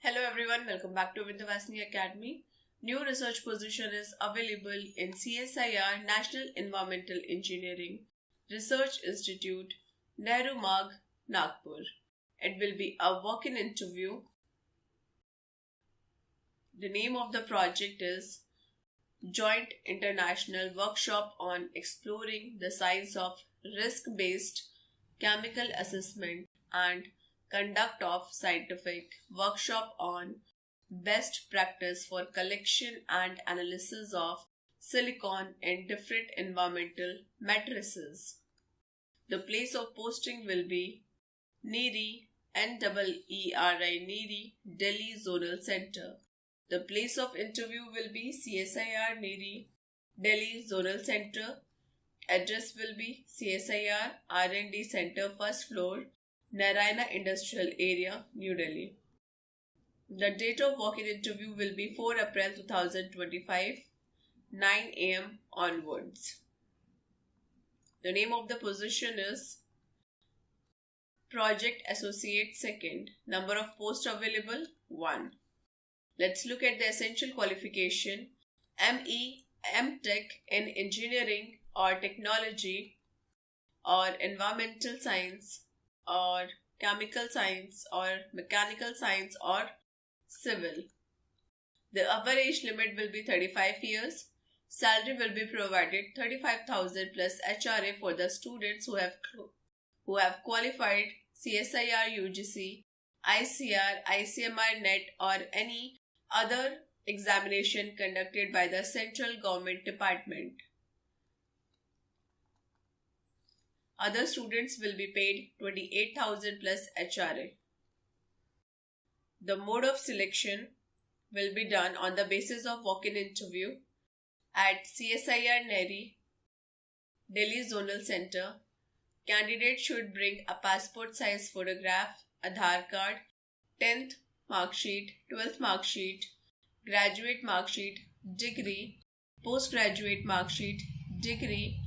Hello everyone, welcome back to Vacancies Academy. New research position is available in CSIR National Environmental Engineering Research Institute, Nehru Marg, Nagpur. It will be a walk-in interview. The name of the project is Joint International Workshop on Exploring the Science of Risk-Based Chemical Assessment and Conduct of Scientific Workshop on Best Practice for Collection and Analysis of Silicon in Different Environmental Matrices. The place of posting will be NEERI, NEERI, Delhi Zonal Center. The place of interview will be CSIR NEERI, Delhi Zonal Center. Address will be CSIR R&D Center, first floor, Narayana Industrial Area, New Delhi. The date of walk-in interview will be 4 April 2025, 9 am onwards. The name of the position is Project Associate Second. Number of posts available 1. Let's look at the essential qualification. ME, MTech in Engineering or Technology or Environmental Science or Chemical Science or Mechanical Science or Civil. The upper age limit will be 35 years. Salary will be provided 35,000 plus HRA for the students who have qualified CSIR UGC, ICR, ICMR NET or any other examination conducted by the central government department. Other students will be paid 28,000 plus HRA. The mode of selection will be done on the basis of walk-in interview at CSIR NEERI, Delhi Zonal Center. Candidate should bring a passport size photograph, Aadhaar card, 10th mark sheet, 12th mark sheet, graduate mark sheet, degree, postgraduate mark sheet, degree,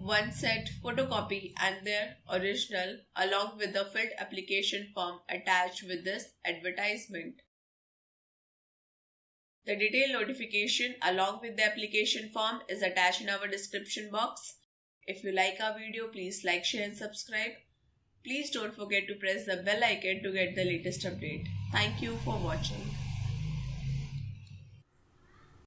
one set photocopy and their original along with the filled application form attached with this advertisement. The detailed notification along with the application form is attached in our description box. If you like our video, please like, share and subscribe. Please don't forget to press the bell icon to get the latest update. Thank you for watching.